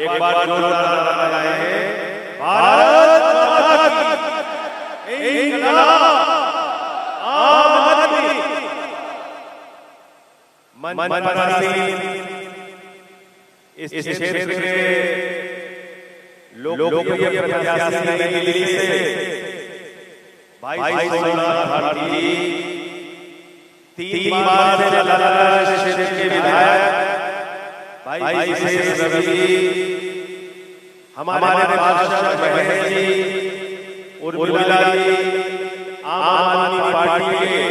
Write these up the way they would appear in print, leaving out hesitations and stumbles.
एक बार जोरदार नारा लगाए, भारत माता की, इंकलाब, आम आदमी, मनपरासी इस क्षेत्र के लोकप्रिय प्रत्याशी नई दिल्ली से भाई सोमनाथ भारती, 3 बार से लगातार क्षेत्र के विधायक भाई शेष रवि, हमारे पार्षद महेश जी, उर्मिला जी, आम आदमी पार्टी के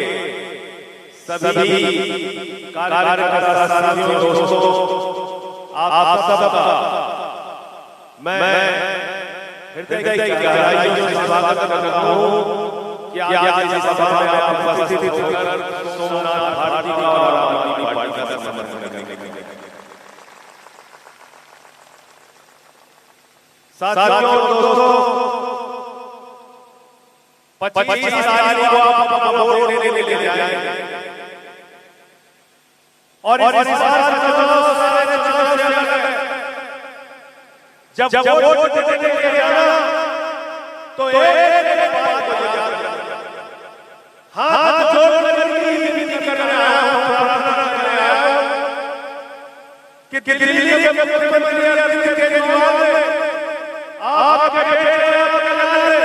सभी कार्यकर्ता साथियों, दोस्तों, आप सबका मैं हृदय की गहराइयों से स्वागत करता हूँ कि आज इस सभा में आप उपस्थित होकर सोमनाथ भारती का और आम आदमी पार्टी का समर्थन करने के लिए। साथियों, दोस्तों, 25 तारीख को आप वोट देने के लिए जाएंगे और इस बार जब वोट देने के लिए जाना तो एक बात को याद रखना, हाथ जोड़कर विनती करने आया हूं, प्रार्थना करने आया हूं कि दिल्ली के मुख्यमंत्री अरविंद केजरीवाल ने आपके बेटे आपके लाले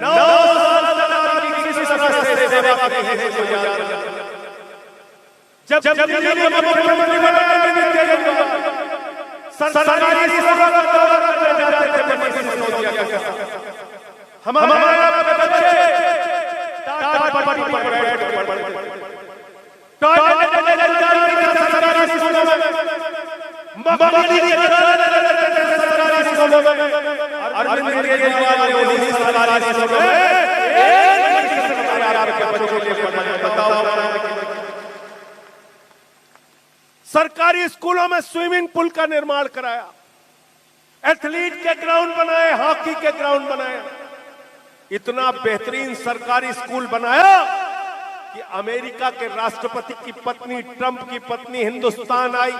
9 साल तक किसी तरह से सेवा की है, इसको याद रखना। जब दिल्ली में मुख्यमंत्री बने अरविंद केजरीवाल, सरकारी सेवा का दौरा करने जाते थे सिसोदिया के साथ, हमारे बच्चे टाट पट्टी पर बैठ सरकारी स्कूलों में, मगली के सरकारी स्कूलों में, अरविंद केजरीवाल ने उन्हीं सरकारी स्कूलों में एक के बच्चों के लिए पढ़ाया। बताओ, सरकारी स्कूलों में स्विमिंग पूल का निर्माण कराया, एथलीट के ग्राउंड बनाए, हॉकी के ग्राउंड बनाए, इतना बेहतरीन सरकारी स्कूल बनाया कि अमेरिका के राष्ट्रपति की पत्नी, ट्रंप की पत्नी हिंदुस्तान आई।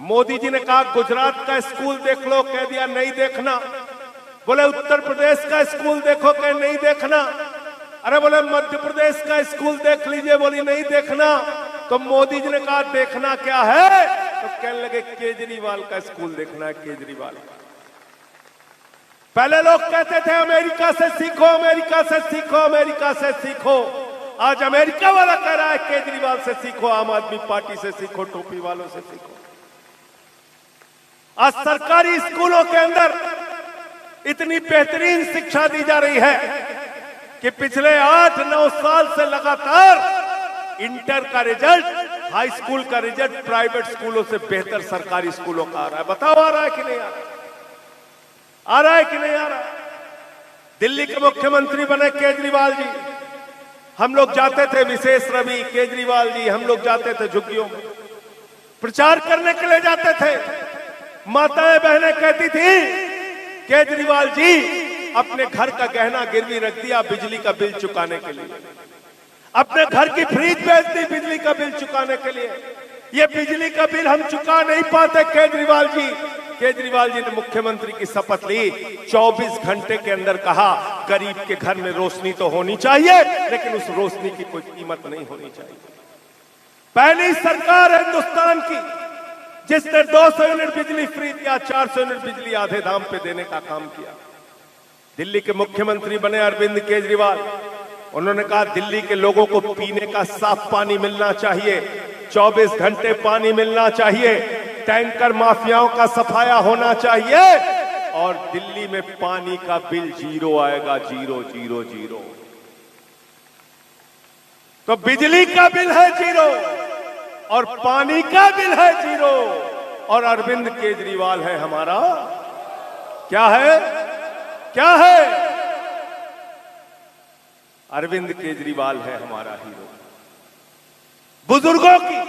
मोदी जी ने कहा गुजरात का स्कूल देख लो, कह दिया नहीं देखना। बोले उत्तर प्रदेश का स्कूल देखो, कह नहीं देखना। अरे बोले मध्य प्रदेश का स्कूल देख लीजिए, बोली नहीं देखना। तो मोदी जी ने कहा देखना क्या है, तो कहने लगे केजरीवाल का स्कूल देखना है, केजरीवाल का। पहले लोग कहते थे अमेरिका से सीखो, अमेरिका से सीखो, अमेरिका से सीखो। आज अमेरिका वाला कह रहा है केजरीवाल से सीखो, आम आदमी पार्टी से सीखो, टोपी वालों से सीखो। आज सरकारी स्कूलों के अंदर इतनी बेहतरीन शिक्षा दी जा रही है कि पिछले 8-9 साल से लगातार इंटर का रिजल्ट, हाई स्कूल का रिजल्ट प्राइवेट स्कूलों से बेहतर सरकारी स्कूलों का आ रहा है। बताओ आ रहा है कि नहीं आ रहा? आ रहा है कि नहीं आ रहा? दिल्ली के मुख्यमंत्री बने केजरीवाल जी, हम लोग जाते थे, विशेष रवि, केजरीवाल जी, हम लोग जाते थे झुग्गियों में प्रचार करने के लिए जाते थे। माताएं बहनें कहती थी केजरीवाल जी अपने घर का गहना गिरवी रख दिया बिजली का बिल चुकाने के लिए, अपने घर की फ्रिज बेच दी बिजली का बिल चुकाने के लिए। ये बिजली का बिल हम चुका नहीं पाते केजरीवाल जी। केजरीवाल जी ने मुख्यमंत्री की शपथ ली, 24 घंटे के अंदर कहा गरीब के घर में रोशनी तो होनी चाहिए, लेकिन उस रोशनी की कोई कीमत नहीं होनी चाहिए। पहली सरकार हिंदुस्तान की जिसने 200 यूनिट बिजली फ्री दिया, 400 यूनिट बिजली आधे दाम पे देने का काम किया। दिल्ली के मुख्यमंत्री बने अरविंद केजरीवाल, उन्होंने कहा दिल्ली के लोगों को पीने का साफ पानी मिलना चाहिए, 24 घंटे पानी मिलना चाहिए, टैंकर माफियाओं का सफाया होना चाहिए और दिल्ली में पानी का बिल 0 आएगा, 0 0 0। तो बिजली का बिल है 0 और पानी का बिल है 0 और अरविंद केजरीवाल है हमारा क्या है? क्या है? अरविंद केजरीवाल है हमारा हीरो। बुजुर्गों की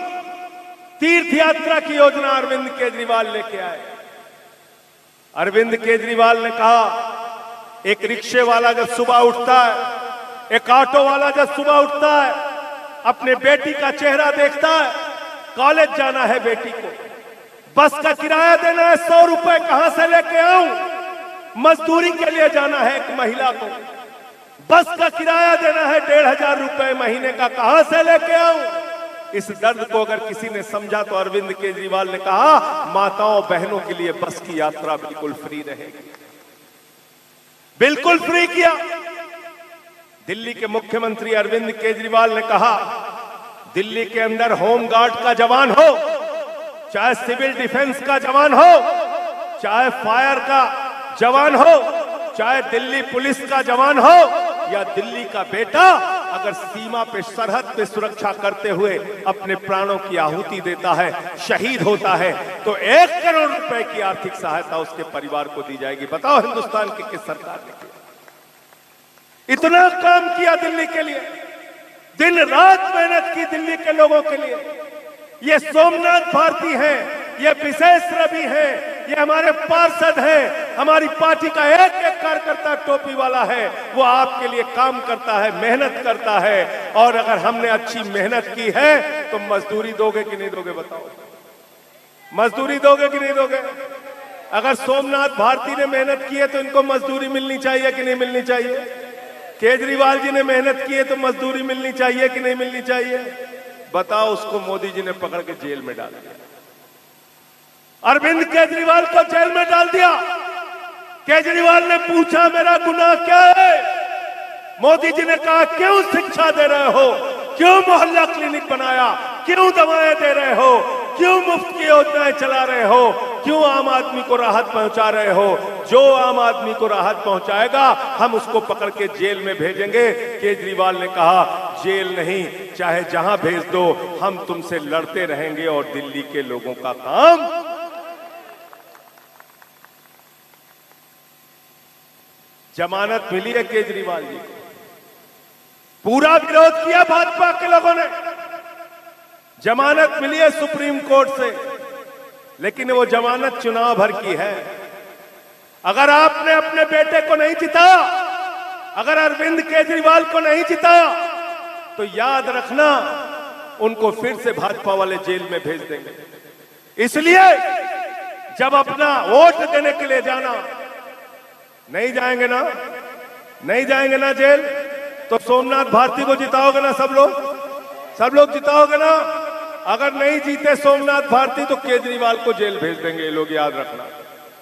तीर्थ यात्रा की योजना अरविंद केजरीवाल लेके आए। अरविंद केजरीवाल ने कहा एक रिक्शे वाला जब सुबह उठता है, एक ऑटो वाला जब सुबह उठता है, अपने बेटी का चेहरा देखता है, कॉलेज जाना है बेटी को, बस का किराया देना है 100 रुपए, कहां से लेके आऊं? मजदूरी के लिए जाना है एक महिला को, बस का किराया देना है 1500 रुपए महीने का, कहां से लेके आऊं? इस दर्द को अगर किसी ने समझा तो अरविंद केजरीवाल ने कहा माताओं बहनों के लिए बस की यात्रा बिल्कुल फ्री रहेगी, बिल्कुल फ्री किया। दिल्ली के मुख्यमंत्री अरविंद केजरीवाल ने कहा दिल्ली के अंदर होम गार्ड का जवान हो, चाहे सिविल डिफेंस का जवान हो, चाहे फायर का जवान हो, चाहे दिल्ली पुलिस का जवान हो, या दिल्ली का बेटा अगर सीमा पे सरहद पे सुरक्षा करते हुए अपने प्राणों की आहुति देता है, शहीद होता है, तो 1 करोड़ रुपए की आर्थिक सहायता उसके परिवार को दी जाएगी। बताओ हिंदुस्तान की किस सरकार ने किया? इतना काम किया दिल्ली के लिए, दिन रात मेहनत की दिल्ली के लोगों के लिए। ये सोमनाथ भारती हैं, ये विशेष रवि हैं, ये हमारे पार्षद हैं, हमारी पार्टी का एक एक कार्यकर्ता टोपी वाला है, वो आपके लिए काम करता है, मेहनत करता है। और अगर हमने अच्छी मेहनत की है तो मजदूरी दोगे कि नहीं दोगे? बताओ, मजदूरी दोगे कि नहीं दोगे? अगर सोमनाथ भारती ने मेहनत की है तो इनको मजदूरी मिलनी चाहिए कि नहीं मिलनी चाहिए? केजरीवाल जी ने मेहनत की है तो मजदूरी मिलनी चाहिए कि नहीं मिलनी चाहिए? बताओ, उसको मोदी जी ने पकड़ के जेल में डाल दिया, अरविंद केजरीवाल को जेल में डाल दिया। केजरीवाल ने पूछा मेरा गुनाह क्या है? मोदी जी ने कहा क्यों शिक्षा दे रहे हो, क्यों मोहल्ला क्लिनिक बनाया, क्यों दवाएं दे रहे हो, क्यों मुफ्त की योजनाएं चला रहे हो, क्यों आम आदमी को राहत पहुंचा रहे हो? जो आम आदमी को राहत पहुंचाएगा हम उसको पकड़ के जेल में भेजेंगे। केजरीवाल ने कहा जेल नहीं, चाहे जहां भेज दो, हम तुमसे लड़ते रहेंगे और दिल्ली के लोगों का काम। जमानत मिली है केजरीवाल जी को, पूरा विरोध किया भाजपा के लोगों ने, जमानत मिली है सुप्रीम कोर्ट से, लेकिन वो जमानत चुनाव भर की है। अगर आपने अपने बेटे को नहीं जिताया, अगर अरविंद केजरीवाल को नहीं जिताया, तो याद रखना उनको फिर से भाजपा वाले जेल में भेज देंगे। इसलिए जब अपना वोट देने के लिए जाना, नहीं जाएंगे ना, नहीं जाएंगे ना जेल, तो सोमनाथ भारती को जिताओगे ना? सब लोग जिताओगे ना? अगर नहीं जीते सोमनाथ भारती तो केजरीवाल को जेल भेज देंगे ये लोग, याद रखना।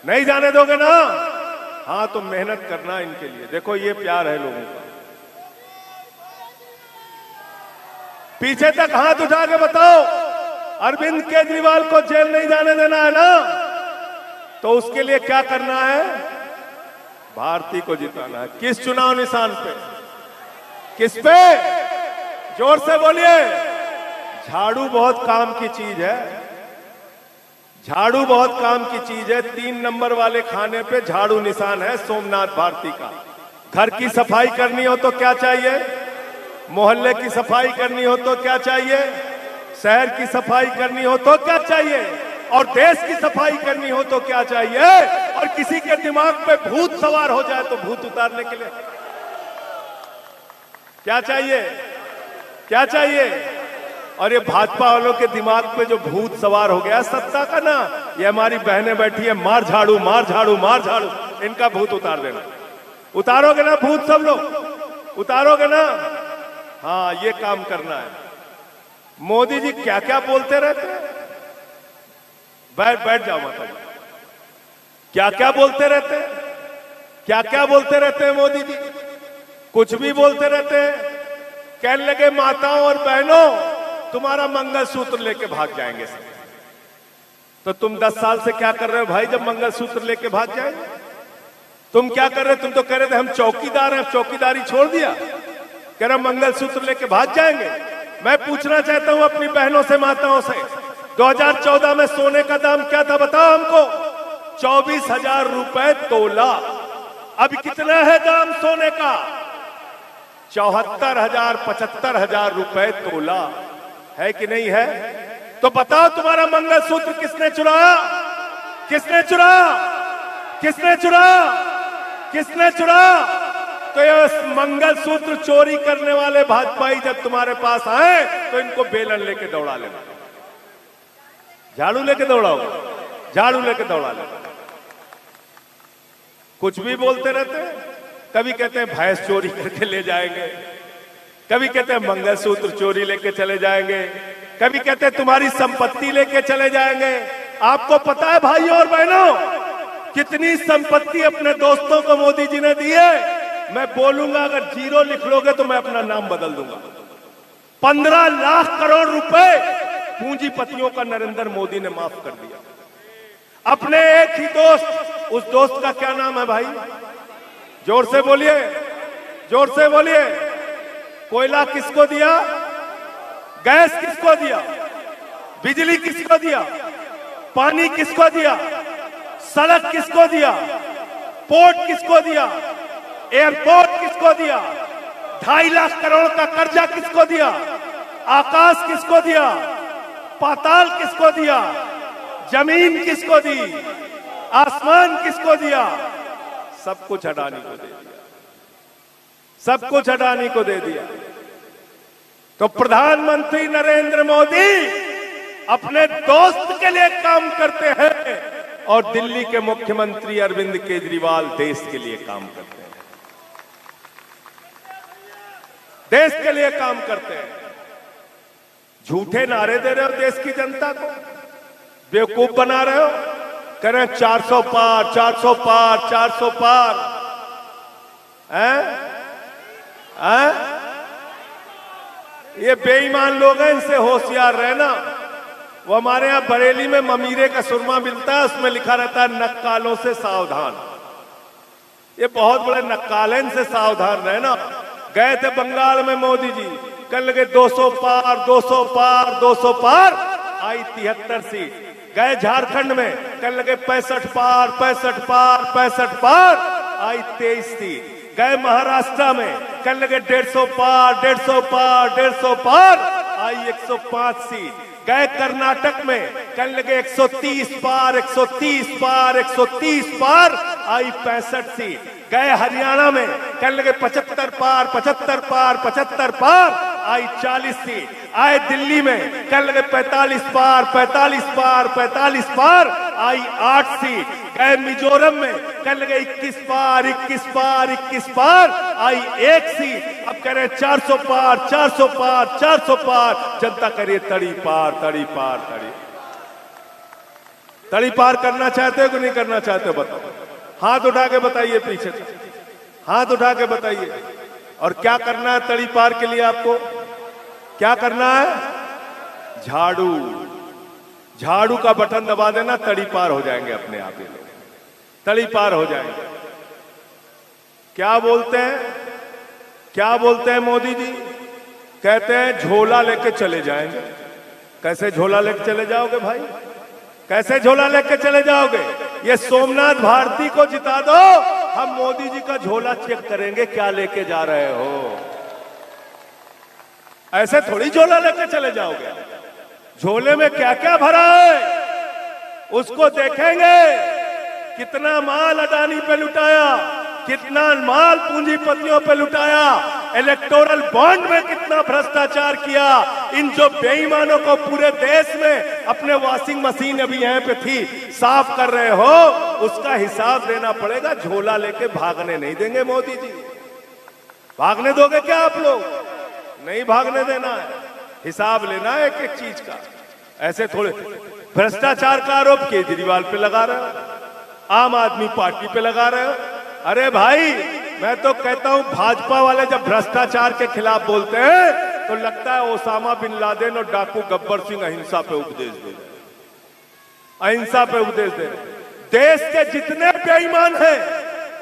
नहीं जाने दोगे ना? हाँ, तो मेहनत करना इनके लिए। देखो ये प्यार है लोगों का। पीछे तक हाथ उठा के बताओ, अरविंद केजरीवाल को जेल नहीं जाने देना है ना? तो उसके लिए क्या करना है? भारती को जिताना है। किस चुनाव निशान पे? किस पे? जोर से बोलिए। झाड़ू बहुत काम की चीज है, झाड़ू बहुत काम की चीज है। 3 नंबर वाले खाने पे झाड़ू निशान है सोमनाथ भारती का। घर की सफाई करनी हो तो क्या चाहिए? मोहल्ले की सफाई करनी हो तो क्या चाहिए? शहर की सफाई करनी हो तो क्या चाहिए? और देश की सफाई करनी हो तो क्या चाहिए? और किसी के दिमाग पे भूत सवार हो जाए तो भूत उतारने के लिए क्या चाहिए? क्या चाहिए? और ये भाजपा वालों के दिमाग पे जो भूत सवार हो गया सत्ता का ना, ये हमारी बहनें बैठी है, मार झाड़ू मार झाड़ू मार झाड़ू, इनका भूत उतार देना। उतारोगे ना भूत? सब लोग उतारोगे ना? हाँ, ये काम करना है। मोदी जी क्या क्या बोलते रहते हैं? बैठ जाओ माता जी। क्या क्या बोलते रहते हैं? क्या क्या बोलते रहते हैं मोदी जी? कुछ भी बोलते रहते हैं। कहने लगे माताओं और बहनों तुम्हारा मंगलसूत्र लेके भाग जाएंगे सब। तो तुम 10 साल से क्या कर रहे हो भाई जब मंगलसूत्र लेके भाग जाएंगे? तुम क्या कर रहे? तुम तो कह रहे थे हम चौकीदार हैं, चौकीदारी छोड़ दिया, कह रहे मंगलसूत्र लेके भाग जाएंगे। मैं पूछना चाहता हूं अपनी बहनों से, माताओं से, 2014 में सोने का दाम क्या था बताओ हमको? 24,000 रुपए तोला। अब कितना है दाम सोने का? 74,000 75,000 रुपए तोला है कि नहीं है? तो बताओ तुम्हारा मंगलसूत्र किसने चुराया? किसने चुराया? किसने चुराया? किसने चुराया? तो ये मंगलसूत्र चोरी करने वाले भाजपाई जब तुम्हारे पास आए तो इनको बेलन लेके दौड़ा लेना, झाड़ू लेके दौड़ाओगे। झाड़ू लेके दौड़ा लेते, कुछ भी बोलते रहते हैं। कभी कहते हैं भैंस चोरी करके ले जाएंगे, कभी कहते हैं मंगलसूत्र चोरी लेके चले जाएंगे, कभी कहते हैं तुम्हारी संपत्ति लेके चले जाएंगे। आपको पता है भाइयों और बहनों, कितनी संपत्ति अपने दोस्तों को मोदी जी ने दी है? मैं बोलूंगा अगर जीरो लिख लोगे तो मैं अपना नाम बदल दूंगा। 15 लाख करोड़ रुपए पूंजीपतियों का नरेंद्र मोदी ने माफ कर दिया। अपने एक ही दोस्त, उस दोस्त का क्या नाम है भाई? जोर से बोलिए, जोर से बोलिए। कोयला किसको दिया? गैस किसको दिया? बिजली किसको दिया? पानी किसको दिया? सड़क किसको दिया? पोर्ट किसको दिया? एयरपोर्ट किसको दिया? 2.5 लाख करोड़ का कर्जा किसको दिया? आकाश किसको दिया? पाताल किसको दिया? जमीन किसको दी? आसमान किसको दिया? सब कुछ अडानी को दे दिया, सब कुछ अडानी को दे दिया। तो प्रधानमंत्री नरेंद्र मोदी अपने दोस्त के लिए काम करते हैं और दिल्ली के मुख्यमंत्री अरविंद केजरीवाल देश के लिए काम करते हैं, देश के लिए काम करते हैं। झूठे नारे दे रहे हो देश की जनता को, बेवकूफ बना रहे हो, कह रहे हैं 400 पार, 400 पार, 400 पार। ये बेईमान लोग हैं, इनसे होशियार रहना। वो हमारे यहां बरेली में ममीरे का सुरमा मिलता है, उसमें लिखा रहता है नक्कालों से सावधान। ये बहुत बड़े नक्काल हैं, इनसे सावधान रहना। गए थे बंगाल में मोदी जी, कल लगे 200 पार, 200 पार, 200 पार, आई 73 सीट। गए झारखंड में, कल लगे 65 पार, 65 पार, 65 पार, आई 23 सीट। गए महाराष्ट्र में, कल लगे 150 पार, 150 पार, 150 पार, आई 105 सीट। गए कर्नाटक में, कल लगे 130 पार, 130 पार, 130 पार, आई 65 सीट। गए हरियाणा में, कल लगे 75 पार, 75 पार, 75 पार, आई 40 सीट। आए दिल्ली में, कल लगे 45 पार, 45 पार, 45 पार, आई 8 सीट। गए मिजोरम में, कल लगे 21 पार, 21 पार, 21 पार, आई 1 सीट। अब कह रहे 400 पार, 400 पार, 400 पार। जनता करिए तड़ी पार, तड़ी पार, तड़ी पार करना चाहते हो कि नहीं करना चाहते हो? बताओ, हाथ उठा के बताइए, पीछे हाथ उठा के बताइए। और क्या करना है तड़ी पार के लिए? आपको क्या करना है? झाड़ू, झाड़ू का बटन दबा देना, तड़ी पार हो जाएंगे अपने आप ही, तड़ी पार हो जाएंगे। क्या बोलते हैं, क्या बोलते हैं मोदी जी? कहते हैं झोला लेके चले जाएंगे। कैसे झोला लेके चले जाओगे भाई? कैसे झोला लेके चले जाओगे? ये सोमनाथ भारती को जिता दो, हम मोदी जी का झोला चेक करेंगे क्या लेके जा रहे हो। ऐसे थोड़ी झोला लेके चले जाओगे। झोले में क्या क्या भरा है उसको देखेंगे। कितना माल अडानी पे लुटाया, कितना माल पूंजीपतियों पे लुटाया, इलेक्टोरल बॉन्ड में कितना भ्रष्टाचार किया। इन जो बेईमानों को पूरे देश में अपने वॉशिंग मशीन अभी यहाँ पे थी साफ कर रहे हो, उसका हिसाब देना पड़ेगा। झोला लेके भागने नहीं देंगे मोदी जी। भागने दोगे क्या आप लोग? नहीं भागने देना है, हिसाब लेना है एक एक चीज का। ऐसे थोड़े भ्रष्टाचार का आरोप केजरीवाल पे लगा रहे हो, आम आदमी पार्टी पे लगा रहे हो। अरे भाई, मैं तो कहता हूं भाजपा वाले जब भ्रष्टाचार के खिलाफ बोलते हैं तो लगता है ओसामा बिन लादेन और डाकू गब्बर सिंह अहिंसा पे उपदेश दे रहे, अहिंसा पे उपदेश दे रहे। देश के जितने बेईमान हैं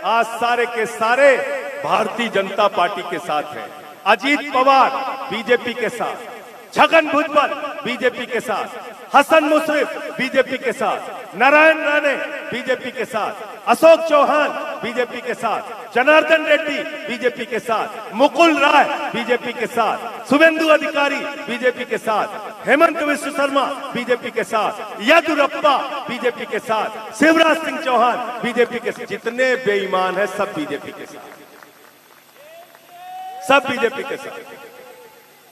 आज सारे के सारे भारतीय जनता पार्टी के साथ हैं। अजीत पवार बीजेपी के साथ, छगन भुजबल बीजेपी के साथ, हसन मुश्रीफ बीजेपी के साथ, नारायण राणे बीजेपी के साथ, अशोक चौहान बीजेपी के साथ, जनार्दन रेड्डी बीजेपी के साथ, मुकुल राय बीजेपी के साथ, शुभेंदु अधिकारी बीजेपी के साथ, हेमंत विश्व शर्मा बीजेपी के साथ, येदियुरप्पा बीजेपी के साथ, शिवराज सिंह चौहान बीजेपी के साथ। जितने बेईमान है सब बीजेपी के साथ, सब बीजेपी के साथ।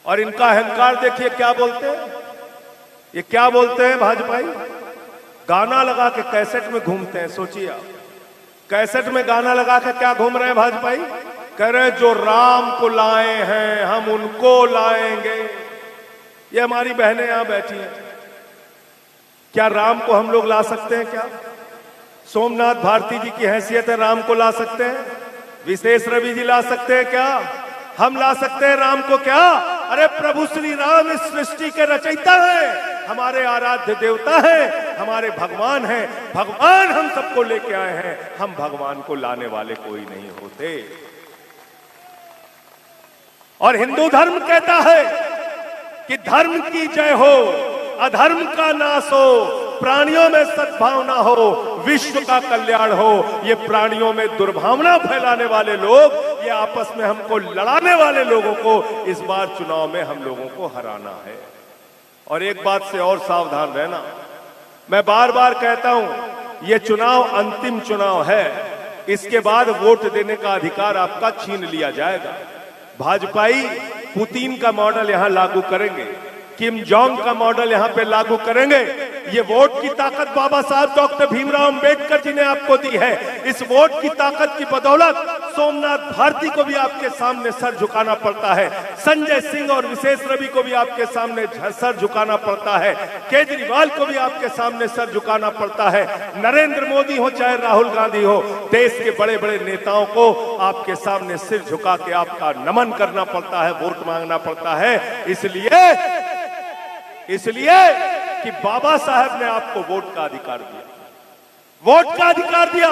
और इनका अहंकार देखिए क्या बोलते हैं, ये क्या बोलते हैं भाजपाई? गाना लगा के कैसेट में घूमते हैं। सोचिए आप, कैसेट में गाना लगा के क्या घूम रहे हैं भाजपाई? कह रहे जो राम को लाए हैं हम उनको लाएंगे। ये हमारी बहनें यहां बैठी हैं, क्या राम को हम लोग ला सकते हैं? क्या सोमनाथ भारती जी की हैसियत है राम को ला सकते हैं? विशेष रवि जी ला सकते हैं क्या? हम ला सकते हैं राम को क्या? अरे प्रभु श्री राम इस सृष्टि के रचयिता हैं, हमारे आराध्य देवता हैं, हमारे भगवान हैं। भगवान हम सबको लेके आए हैं, हम भगवान को लाने वाले कोई नहीं होते। और हिंदू धर्म कहता है कि धर्म की जय हो, अधर्म का नाश हो, प्राणियों में सद्भावना हो, विश्व का कल्याण हो। ये प्राणियों में दुर्भावना फैलाने वाले लोग, ये आपस में हमको लड़ाने वाले लोगों को इस बार चुनाव में हम लोगों को हराना है। और एक बात से और सावधान रहना, मैं बार बार कहता हूं, ये चुनाव अंतिम चुनाव है। इसके बाद वोट देने का अधिकार आपका छीन लिया जाएगा। भाजपाई पुतिन का मॉडल यहां लागू करेंगे, किम जोंग का मॉडल यहां पे लागू करेंगे। ये वोट की ताकत बाबा साहब डॉक्टर भीमराव अंबेडकर जी ने आपको दी है। इस वोट की ताकत की बदौलत सोमनाथ भारती को भी आपके सामने सर झुकाना पड़ता है, संजय सिंह और विशेष रवि को भी आपके सामने सर झुकाना पड़ता है, केजरीवाल को भी आपके सामने सर झुकाना पड़ता है, नरेंद्र मोदी हो चाहे राहुल गांधी हो, देश के बड़े बड़े नेताओं को आपके सामने सिर झुका के आपका नमन करना पड़ता है, वोट मांगना पड़ता है। इसलिए कि बाबा साहब ने आपको वोट का अधिकार दिया, वोट का अधिकार दिया।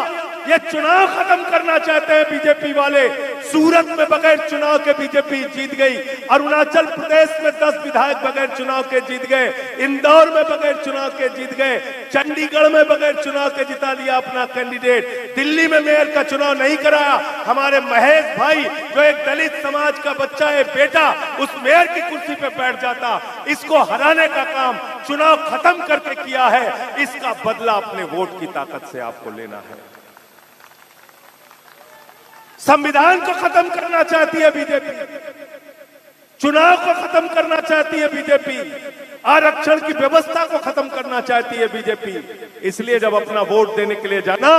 ये चुनाव खत्म करना चाहते हैं बीजेपी वाले। सूरत में बगैर चुनाव के बीजेपी जीत गई, अरुणाचल प्रदेश में 10 विधायक बगैर चुनाव के जीत गए, इंदौर में बगैर चुनाव के जीत गए, चंडीगढ़ में बगैर चुनाव के जिता लिया अपना कैंडिडेट, दिल्ली में मेयर का चुनाव नहीं कराया। हमारे महेश भाई जो एक दलित समाज का बच्चा है, बेटा, उस मेयर की कुर्सी पे बैठ जाता। इसको हराने का काम चुनाव खत्म करके किया है, इसका बदला अपने वोट की ताकत से आपको लेना है। संविधान को खत्म करना चाहती है बीजेपी, चुनाव को खत्म करना चाहती है बीजेपी, आरक्षण की व्यवस्था को खत्म करना चाहती है बीजेपी। इसलिए जब अपना वोट देने के लिए जाना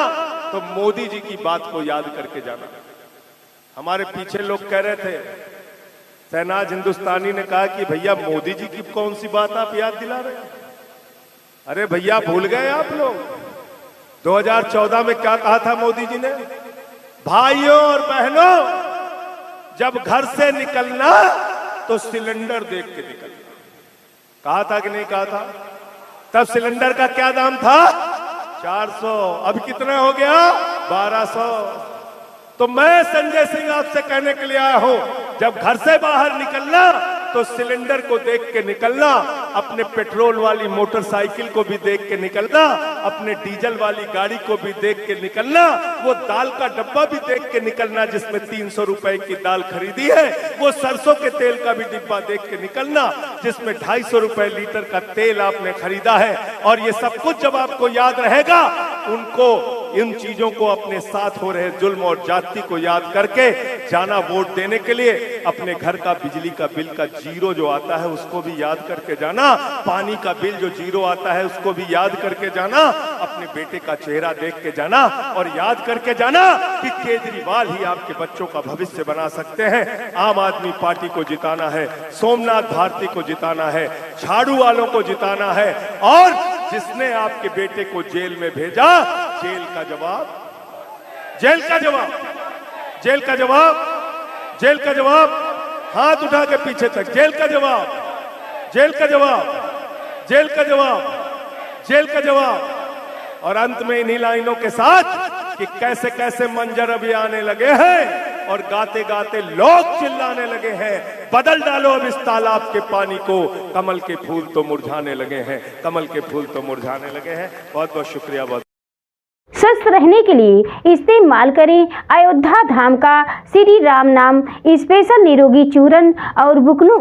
तो मोदी जी की बात को याद करके जाना। हमारे पीछे लोग कह रहे थे, शहनाज हिंदुस्तानी ने कहा कि भैया मोदी जी की कौन सी बात आप याद दिला रहे हैं? अरे भैया भूल गए आप लोग, 2014 में क्या कहा था मोदी जी ने? भाइयों और बहनों, जब घर से निकलना तो सिलेंडर देख के निकलना। कहा था कि नहीं कहा था? तब सिलेंडर का क्या दाम था? 400। अब कितना हो गया? 1200। तो मैं संजय सिंह आपसे कहने के लिए आया हूं, जब घर से बाहर निकलना तो सिलेंडर को देख के निकलना, अपने पेट्रोल वाली मोटरसाइकिल को भी देख के निकलना, अपने डीजल वाली गाड़ी को भी देख के निकलना, वो दाल का डब्बा भी देख के निकलना जिसमें 300 रुपए की दाल खरीदी है, वो सरसों के तेल का भी डिब्बा देख के निकलना जिसमें 250 रुपए लीटर का तेल आपने खरीदा है। और ये सब कुछ जब आपको याद रहेगा, उनको इन चीजों को अपने साथ हो रहे जुल्म और जाति को याद करके जाना वोट देने के लिए। अपने घर का बिजली का बिल का जीरो जो आता है उसको भी याद करके जाना, पानी का बिल जो जीरो आता है उसको भी याद करके जाना, अपने बेटे का चेहरा देख के जाना और याद करके जाना कि केजरीवाल ही आपके बच्चों का भविष्य बना सकते हैं। आम आदमी पार्टी को जिताना है, सोमनाथ भारती को जिताना है, झाड़ू वालों को जिताना है। और जिसने आपके बेटे को जेल में भेजा, जेल का जवाब, जेल का जवाब, जेल का जवाब, जेल का जवाब, हाथ उठा के पीछे तक, जेल का जवाब, जेल का जवाब, जेल का जवाब, जेल का जवाब। और अंत में इन्हीं लाइनों के साथ कि कैसे कैसे मंजर अभी आने लगे हैं और गाते गाते लोग चिल्लाने लगे हैं, बदल डालो अब इस तालाब के पानी को, कमल के फूल तो मुरझाने लगे हैं, कमल के फूल तो मुरझाने लगे हैं। बहुत बहुत शुक्रिया। बहुत स्वस्थ रहने के लिए इस्तेमाल करें अयोध्या धाम का श्री राम नाम स्पेशल निरोगी चूर्ण और बुकनों।